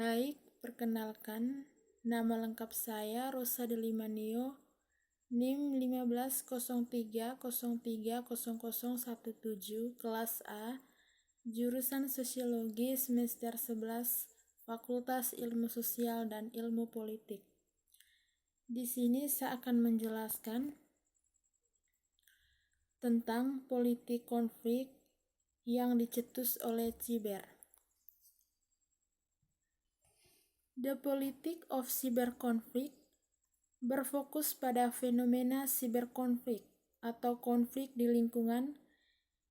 Baik, perkenalkan, nama lengkap saya Rosa Delimanio, NIM 1503030017, kelas A, jurusan Sosiologi semester 11, Fakultas Ilmu Sosial dan Ilmu Politik. Di sini saya akan menjelaskan tentang politik konflik yang dicetus oleh Ciber. The Politics of Cyberconflict berfokus pada fenomena cyberkonflik atau konflik di lingkungan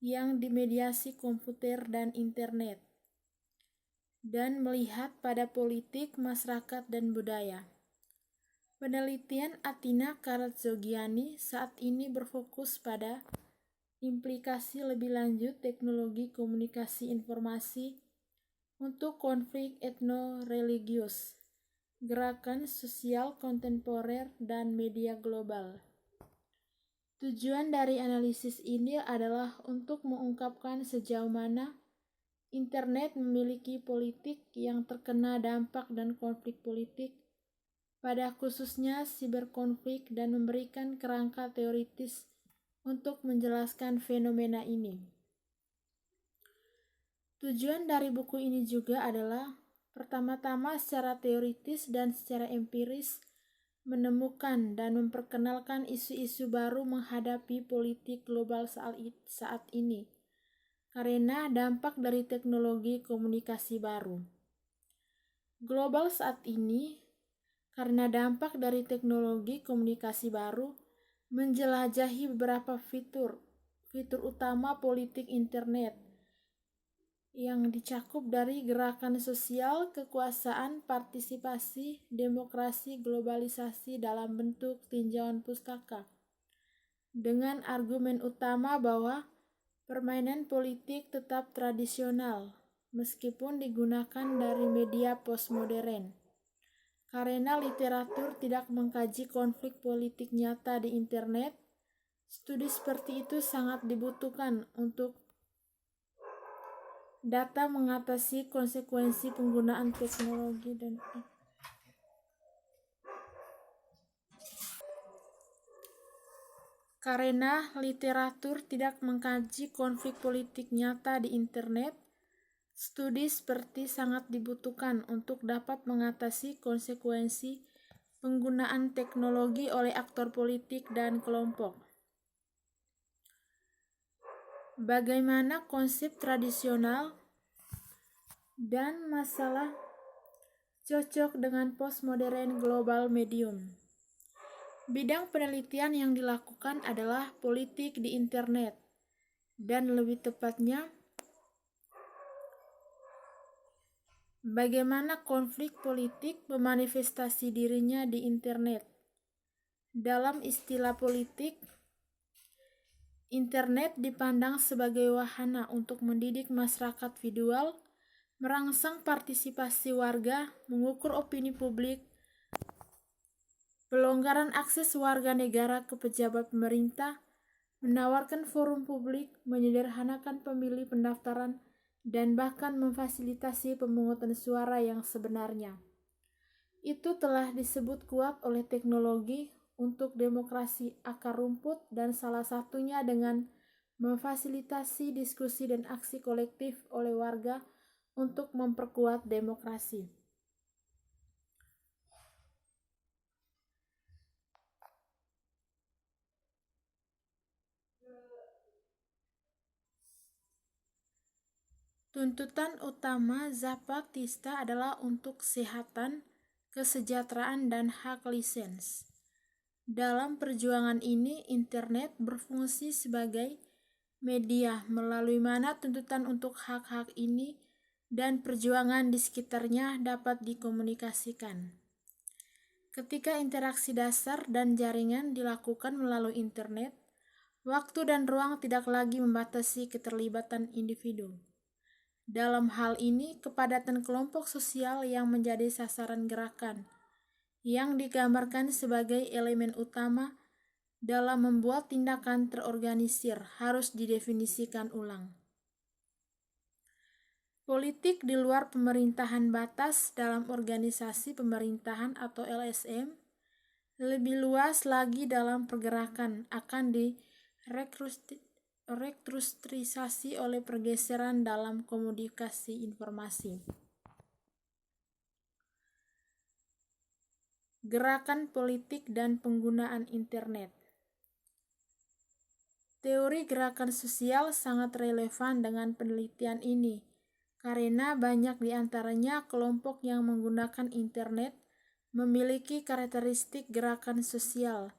yang dimediasi komputer dan internet, dan melihat pada politik, masyarakat, dan budaya. Penelitian Atina Karatzogiani saat ini berfokus pada implikasi lebih lanjut teknologi komunikasi informasi untuk konflik etno-religius, gerakan sosial kontemporer, dan media global. Tujuan dari analisis ini adalah untuk mengungkapkan sejauh mana internet memiliki politik yang terkena dampak dan konflik politik, pada khususnya siberkonflik, dan memberikan kerangka teoritis untuk menjelaskan fenomena ini. Tujuan dari buku ini juga adalah pertama-tama secara teoritis dan secara empiris menemukan dan memperkenalkan isu-isu baru menghadapi politik global saat ini karena dampak dari teknologi komunikasi baru. Global saat ini karena dampak dari teknologi komunikasi baru menjelajahi beberapa fitur utama politik internet yang dicakup dari gerakan sosial, kekuasaan, partisipasi, demokrasi, globalisasi dalam bentuk tinjauan pustaka, dengan argumen utama bahwa permainan politik tetap tradisional meskipun digunakan dari media postmodern, karena literatur tidak mengkaji konflik politik nyata di internet. Studi seperti itu sangat dibutuhkan untuk data mengatasi konsekuensi penggunaan teknologi dan karena literatur tidak mengkaji konflik politik nyata di internet, studi seperti sangat dibutuhkan untuk dapat mengatasi konsekuensi penggunaan teknologi oleh aktor politik dan kelompok. Bagaimana konsep tradisional dan masalah cocok dengan postmodern global medium. Bidang penelitian yang dilakukan adalah politik di internet, dan lebih tepatnya bagaimana konflik politik memanifestasi dirinya di internet. Dalam istilah politik, internet dipandang sebagai wahana untuk mendidik masyarakat visual, merangsang partisipasi warga, mengukur opini publik, pelonggaran akses warga negara ke pejabat pemerintah, menawarkan forum publik, menyederhanakan pemilih pendaftaran, dan bahkan memfasilitasi pemungutan suara yang sebenarnya. Itu telah disebut kuat oleh teknologi untuk demokrasi akar rumput, dan salah satunya dengan memfasilitasi diskusi dan aksi kolektif oleh warga untuk memperkuat demokrasi. Tuntutan utama Zapatista adalah untuk kesehatan, kesejahteraan, dan hak lisens. Dalam perjuangan ini, internet berfungsi sebagai media melalui mana tuntutan untuk hak-hak ini dan perjuangan di sekitarnya dapat dikomunikasikan. Ketika interaksi dasar dan jaringan dilakukan melalui internet, waktu dan ruang tidak lagi membatasi keterlibatan individu. Dalam hal ini, kepadatan kelompok sosial yang menjadi sasaran gerakan, yang digambarkan sebagai elemen utama dalam membuat tindakan terorganisir, harus didefinisikan ulang. Politik di luar pemerintahan batas dalam organisasi pemerintahan atau LSM, lebih luas lagi dalam pergerakan akan direkrustisasi oleh pergeseran dalam komunikasi informasi. Gerakan politik dan penggunaan internet. Teori gerakan sosial sangat relevan dengan penelitian ini, karena banyak di antaranya kelompok yang menggunakan internet memiliki karakteristik gerakan sosial.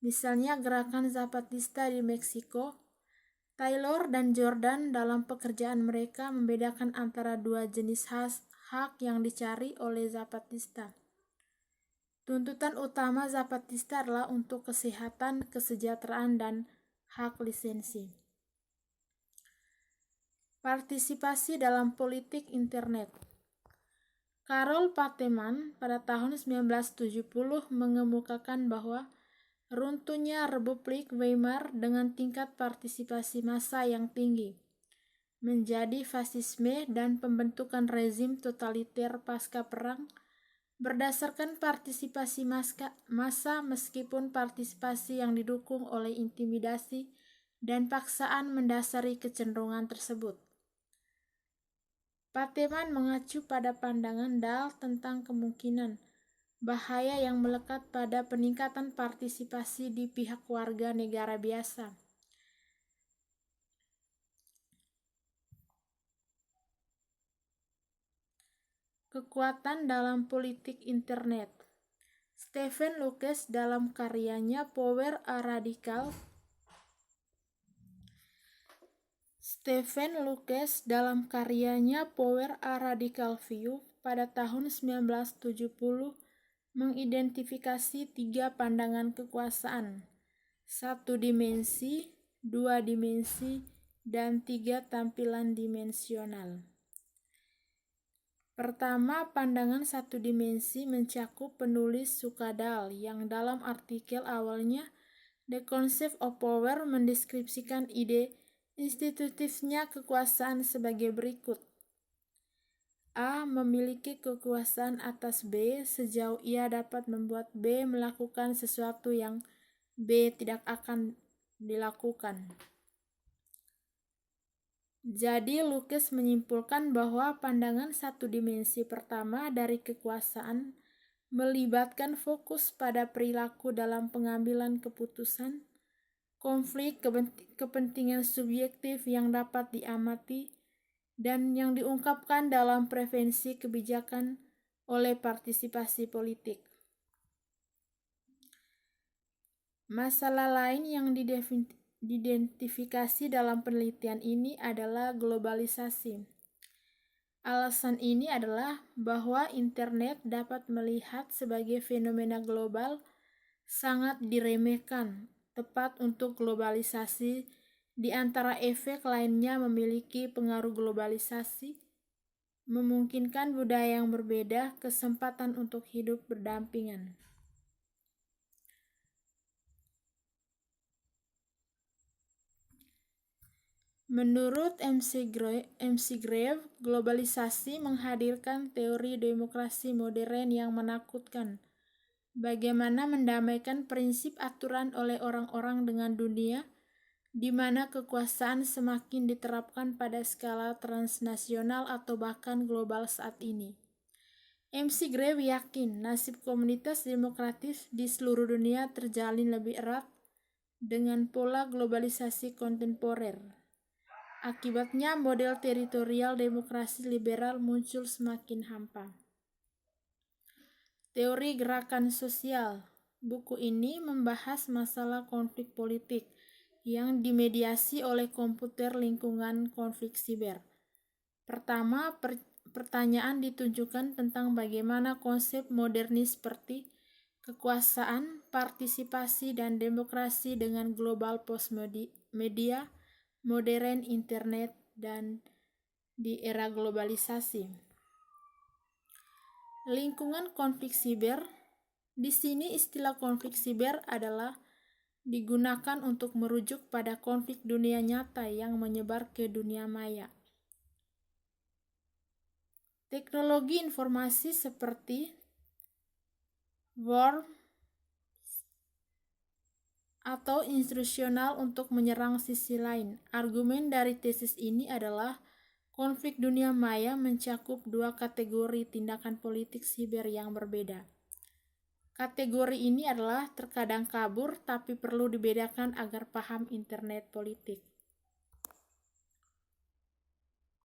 Misalnya gerakan Zapatista di Meksiko. Taylor dan Jordan dalam pekerjaan mereka membedakan antara dua jenis hak yang dicari oleh Zapatista. Tuntutan utama Zapatista adalah untuk kesehatan, kesejahteraan, dan hak lisensi. Partisipasi dalam politik internet. Karol Pateman pada tahun 1970 mengemukakan bahwa runtuhnya Republik Weimar dengan tingkat partisipasi massa yang tinggi menjadi fasisme dan pembentukan rezim totaliter pasca perang berdasarkan partisipasi massa meskipun partisipasi yang didukung oleh intimidasi dan paksaan mendasari kecenderungan tersebut. Pateman mengacu pada pandangan Dahl tentang kemungkinan bahaya yang melekat pada peningkatan partisipasi di pihak warga negara biasa. Kekuatan dalam politik internet. Stephen Lucas dalam karyanya Power a Radical View pada tahun 1970 mengidentifikasi 3 pandangan kekuasaan, 1 dimensi, 2 dimensi, dan 3 tampilan dimensional. Pertama, pandangan 1 dimensi mencakup penulis suka Dahl yang dalam artikel awalnya The Concept of Power mendeskripsikan ide institutifnya kekuasaan sebagai berikut. A memiliki kekuasaan atas B sejauh ia dapat membuat B melakukan sesuatu yang B tidak akan dilakukan. Jadi Lucas menyimpulkan bahwa pandangan 1 dimensi pertama dari kekuasaan melibatkan fokus pada perilaku dalam pengambilan keputusan, konflik kepentingan subjektif yang dapat diamati, dan yang diungkapkan dalam preferensi kebijakan oleh partisipasi politik. Masalah lain yang diidentifikasi dalam penelitian ini adalah globalisasi. Alasan ini adalah bahwa internet dapat melihat sebagai fenomena global sangat diremehkan, tepat untuk globalisasi. Di antara efek lainnya memiliki pengaruh globalisasi, memungkinkan budaya yang berbeda kesempatan untuk hidup berdampingan. Menurut MC Grave, globalisasi menghadirkan teori demokrasi modern yang menakutkan. Bagaimana mendamaikan prinsip aturan oleh orang-orang dengan dunia, di mana kekuasaan semakin diterapkan pada skala transnasional atau bahkan global saat ini. MC Grave yakin nasib komunitas demokratis di seluruh dunia terjalin lebih erat dengan pola globalisasi kontemporer. Akibatnya model teritorial demokrasi liberal muncul semakin hampa. Teori gerakan sosial. Buku ini membahas masalah konflik politik yang dimediasi oleh komputer lingkungan konflik siber. Pertama, pertanyaan ditunjukkan tentang bagaimana konsep modernis seperti kekuasaan, partisipasi, dan demokrasi dengan global postmedia, modern internet, dan di era globalisasi. Lingkungan konflik siber. Di sini istilah konflik siber adalah digunakan untuk merujuk pada konflik dunia nyata yang menyebar ke dunia maya. Teknologi informasi seperti worm atau instruksional untuk menyerang sisi lain. Argumen dari tesis ini adalah konflik dunia maya mencakup dua kategori tindakan politik siber yang berbeda. Kategori ini adalah terkadang kabur, tapi perlu dibedakan agar paham internet politik.